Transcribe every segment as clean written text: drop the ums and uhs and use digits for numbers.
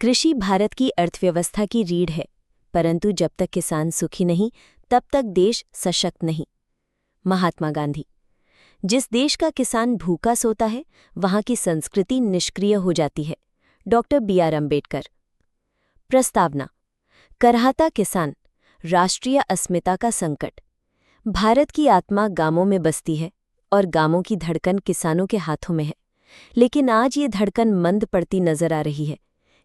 कृषि भारत की अर्थव्यवस्था की रीढ़ है, परंतु जब तक किसान सुखी नहीं, तब तक देश सशक्त नहीं। महात्मा गांधी। जिस देश का किसान भूखा सोता है, वहां की संस्कृति निष्क्रिय हो जाती है। Doctor B R. अम्बेडकर। प्रस्तावना। करहाता किसान, राष्ट्रीय अस्मिता का संकट। भारत की आत्मा गांवों में बसती है और गांवों की धड़कन किसानों के हाथों में है। लेकिन आज ये धड़कन मंद पड़ती नजर आ रही है।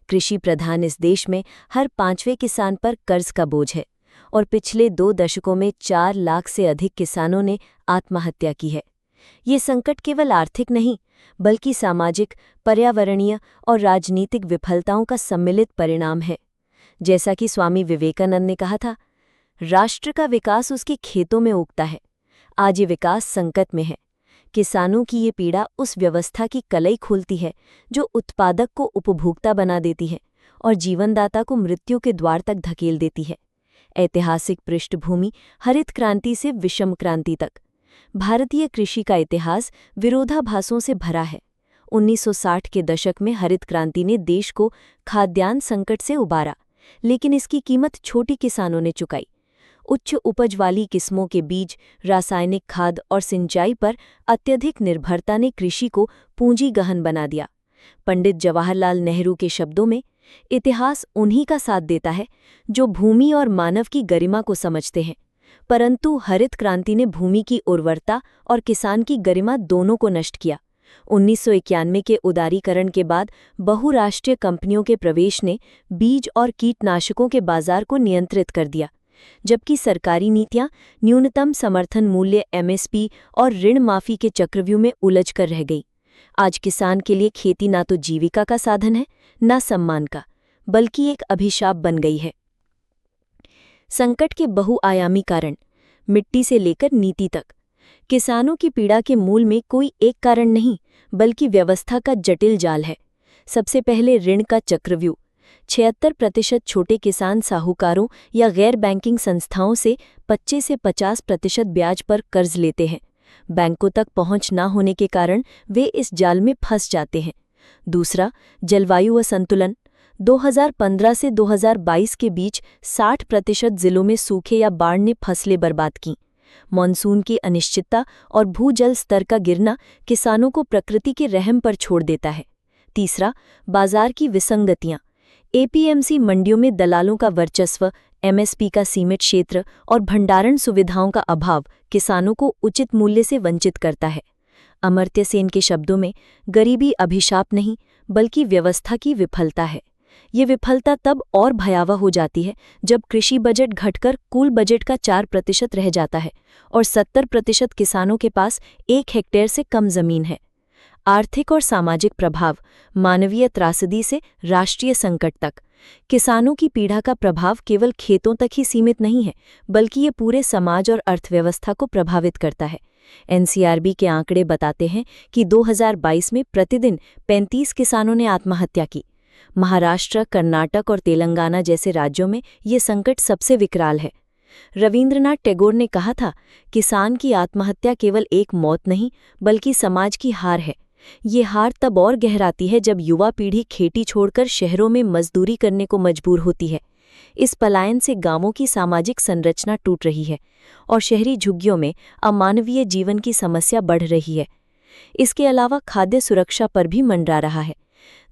कृषि प्रधान इस देश में हर 5वें किसान पर कर्ज का बोझ है और पिछले 2 दशकों में 4 लाख से अधिक किसानों ने आत्महत्या की है। ये संकट केवल आर्थिक नहीं, बल्कि सामाजिक, पर्यावरणीय और राजनीतिक विफलताओं का सम्मिलित परिणाम है। जैसा कि स्वामी विवेकानंद ने कहा था, राष्ट्र का विकास उसके खेतों में उगता है। आज ये विकास संकट में है। किसानों की ये पीड़ा उस व्यवस्था की कलई खोलती है जो उत्पादक को उपभोक्ता बना देती है और जीवनदाता को मृत्यु के द्वार तक धकेल देती है। ऐतिहासिक पृष्ठभूमि हरित क्रांति से विषम क्रांति तक। भारतीय कृषि का इतिहास विरोधाभासों से भरा है। 1960 के दशक में हरित क्रांति ने देश को खाद्यान्न संकट से उबारा, लेकिन इसकी कीमत छोटे किसानों ने चुकाई। उच्च उपज वाली किस्मों के बीज, रासायनिक खाद और सिंचाई पर अत्यधिक निर्भरता ने कृषि को पूंजी गहन बना दिया। पंडित जवाहरलाल नेहरू के शब्दों में, इतिहास उन्हीं का साथ देता है जो भूमि और मानव की गरिमा को समझते हैं। परंतु हरित क्रांति ने भूमि की उर्वरता और किसान की गरिमा दोनों को नष्ट किया। 1991 के उदारीकरण के बाद बहुराष्ट्रीय कंपनियों के प्रवेश ने बीज और कीटनाशकों के बाजार को नियंत्रित कर दिया, जबकि सरकारी नीतियां न्यूनतम समर्थन मूल्य एमएसपी और ऋण माफी के चक्रव्यूह में उलझ कर रह गई। आज किसान के लिए खेती ना तो जीविका का साधन है, ना सम्मान का, बल्कि एक अभिशाप बन गई है। संकट के बहुआयामी कारण, मिट्टी से लेकर नीति तक। किसानों की पीड़ा के मूल में कोई एक कारण नहीं, बल्कि व्यवस्था का जटिल जाल है। सबसे पहले ऋण का चक्रव्यूह। 76% छोटे किसान साहूकारों या गैर बैंकिंग संस्थाओं से 25 से 50% ब्याज पर कर्ज लेते हैं। बैंकों तक पहुंच न होने के कारण वे इस जाल में फंस जाते हैं। दूसरा, जलवायु असंतुलन। 2015 से 2022 के बीच 60% जिलों में सूखे या बाढ़ ने फसलें बर्बाद कीं। मॉनसून की अनिश्चितता और भूजल स्तर का गिरना किसानों को प्रकृति के रहम पर छोड़ देता है। तीसरा, बाजार की विसंगतियां। एपीएमसी मंडियों में दलालों का वर्चस्व, एमएसपी का सीमित क्षेत्र और भंडारण सुविधाओं का अभाव किसानों को उचित मूल्य से वंचित करता है। अमर्त्य सेन के शब्दों में, गरीबी अभिशाप नहीं, बल्कि व्यवस्था की विफलता है। ये विफलता तब और भयावह हो जाती है जब कृषि बजट घटकर कुल बजट का 4% रह जाता है और 70% किसानों के पास 1 हेक्टेयर से कम जमीन है। आर्थिक और सामाजिक प्रभाव, मानवीय त्रासदी से राष्ट्रीय संकट तक। किसानों की पीड़ा का प्रभाव केवल खेतों तक ही सीमित नहीं है, बल्कि ये पूरे समाज और अर्थव्यवस्था को प्रभावित करता है। एनसीआरबी के आंकड़े बताते हैं कि 2022 में प्रतिदिन 35 किसानों ने आत्महत्या की। महाराष्ट्र, कर्नाटक और तेलंगाना जैसे राज्यों में ये संकट सबसे विकराल है। रवींद्रनाथ टैगोर ने कहा था, किसान की आत्महत्या केवल एक मौत नहीं, बल्कि समाज की हार है। ये हार तब और गहराती है जब युवा पीढ़ी खेती छोड़कर शहरों में मजदूरी करने को मजबूर होती है। इस पलायन से गांवों की सामाजिक संरचना टूट रही है और शहरी झुग्गियों में अमानवीय जीवन की समस्या बढ़ रही है। इसके अलावा खाद्य सुरक्षा पर भी मंडरा रहा है।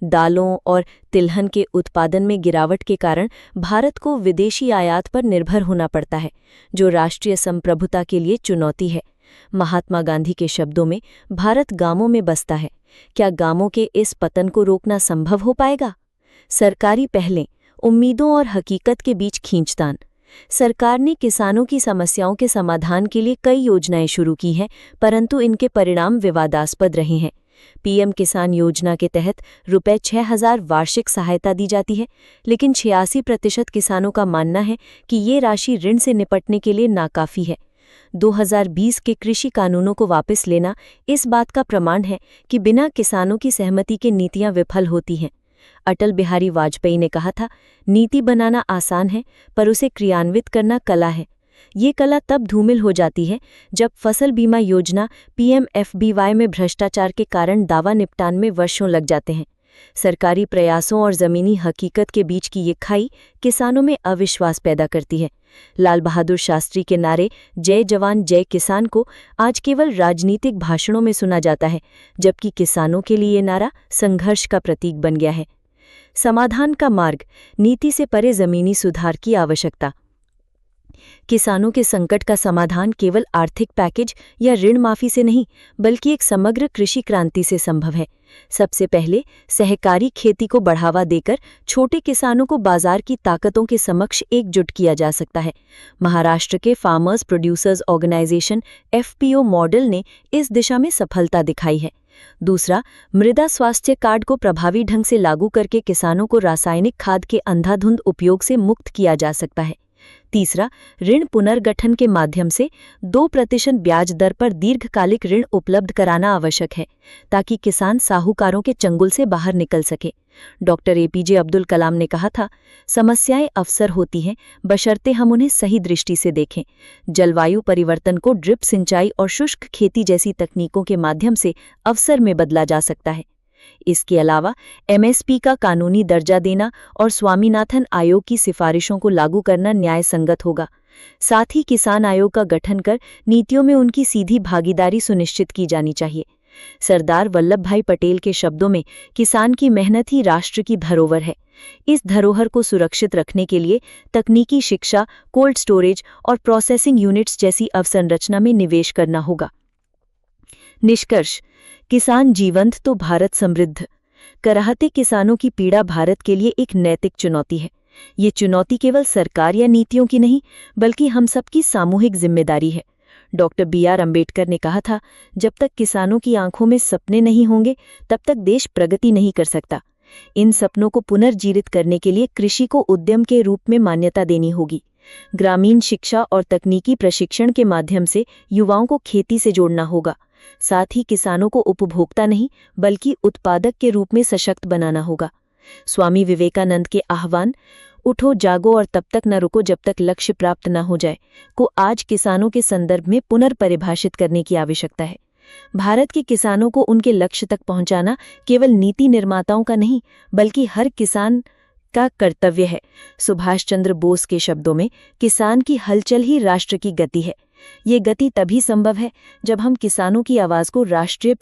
दालों और तिलहन के उत्पादन में गिरावट के कारण भारत को विदेशी आयात पर निर्भर होना पड़ता है, जो राष्ट्रीय संप्रभुता के लिए चुनौती है। महात्मा गांधी के शब्दों में, भारत गांवों में बसता है। क्या गांवों के इस पतन को रोकना संभव हो पाएगा? सरकारी पहलें, उम्मीदों और हकीकत के बीच खींचतान। सरकार ने किसानों की समस्याओं के समाधान के लिए कई योजनाएं शुरू की हैं, परंतु इनके परिणाम विवादास्पद रहे हैं। पीएम किसान योजना के तहत रुपए 6,000 वार्षिक सहायता दी जाती है, लेकिन 86% किसानों का मानना है कि ये राशि ऋण से निपटने के लिए नाकाफी है। 2020 के कृषि कानूनों को वापस लेना इस बात का प्रमाण है कि बिना किसानों की सहमति के नीतियां विफल होती हैं। अटल बिहारी वाजपेयी ने कहा था, नीति बनाना आसान है, पर उसे क्रियान्वित करना कला है। ये कला तब धूमिल हो जाती है जब फसल बीमा योजना पीएमएफबीवाई में भ्रष्टाचार के कारण दावा निपटान में वर्षों लग जाते हैं। सरकारी प्रयासों और ज़मीनी हकीकत के बीच की ये खाई किसानों में अविश्वास पैदा करती है। लाल बहादुर शास्त्री के नारे जय जवान जय किसान को आज केवल राजनीतिक भाषणों में सुना जाता है, जबकि किसानों के लिए ये नारा संघर्ष का प्रतीक बन गया है। समाधान का मार्ग, नीति से परे ज़मीनी सुधार की आवश्यकता। किसानों के संकट का समाधान केवल आर्थिक पैकेज या ऋण माफी से नहीं, बल्कि एक समग्र कृषि क्रांति से संभव है। सबसे पहले सहकारी खेती को बढ़ावा देकर छोटे किसानों को बाजार की ताकतों के समक्ष एकजुट किया जा सकता है। महाराष्ट्र के farmers producers organization FPO model ने इस दिशा में सफलता दिखाई है। दूसरा, मृदा स्वास्थ्य कार्ड को प्रभावी ढंग से लागू करके किसानों को रासायनिक खाद के अंधाधुंध उपयोग से मुक्त किया जा सकता है। तीसरा, ऋण पुनर्गठन के माध्यम से 2% ब्याज दर पर दीर्घकालिक ऋण उपलब्ध कराना आवश्यक है, ताकि किसान साहूकारों के चंगुल से बाहर निकल सके। डॉक्टर APJ अब्दुल कलाम ने कहा था, समस्याएं अवसर होती हैं, बशर्ते हम उन्हें सही दृष्टि से देखें। जलवायु परिवर्तन को ड्रिप सिंचाई और शुष्क खेती जैसी तकनीकों के माध्यम से अवसर में बदला जा सकता है। इसके अलावा MSP का कानूनी दर्जा देना और स्वामीनाथन आयोग की सिफारिशों को लागू करना न्याय संगत होगा। साथ ही किसान आयोग का गठन कर नीतियों में उनकी सीधी भागीदारी सुनिश्चित की जानी चाहिए। सरदार वल्लभ भाई पटेल के शब्दों में, किसान की मेहनत ही राष्ट्र की धरोहर है। इस धरोहर को सुरक्षित रखने के लिए तकनीकी शिक्षा, कोल्ड स्टोरेज और प्रोसेसिंग यूनिट्स जैसी अवसंरचना में निवेश करना होगा। निष्कर्ष, किसान जीवंत तो भारत समृद्ध। कराहते किसानों की पीड़ा भारत के लिए एक नैतिक चुनौती है। ये चुनौती केवल सरकार या नीतियों की नहीं, बल्कि हम सबकी सामूहिक जिम्मेदारी है। डॉक्टर BR अम्बेडकर ने कहा था, जब तक किसानों की आंखों में सपने नहीं होंगे, तब तक देश प्रगति नहीं कर सकता। इन सपनों को पुनर्जीवित करने के लिए कृषि को उद्यम के रूप में मान्यता देनी होगी। ग्रामीण शिक्षा और तकनीकी प्रशिक्षण के माध्यम से युवाओं को खेती से जोड़ना होगा। साथ ही किसानों को उपभोक्ता नहीं, बल्कि उत्पादक के रूप में सशक्त बनाना होगा। स्वामी विवेकानंद के आह्वान, उठो जागो और तब तक न रुको जब तक लक्ष्य प्राप्त न हो जाए, को आज किसानों के संदर्भ में पुनर्परिभाषित करने की आवश्यकता है। भारत के किसानों को उनके लक्ष्य तक पहुंचाना केवल नीति निर्माताओं का नहीं, बल्कि हर किसान का कर्तव्य है। सुभाष चंद्र बोस के शब्दों में, किसान की हलचल ही राष्ट्र की गति है। ये गति तभी संभव है जब हम किसानों की आवाज को राष्ट्रीय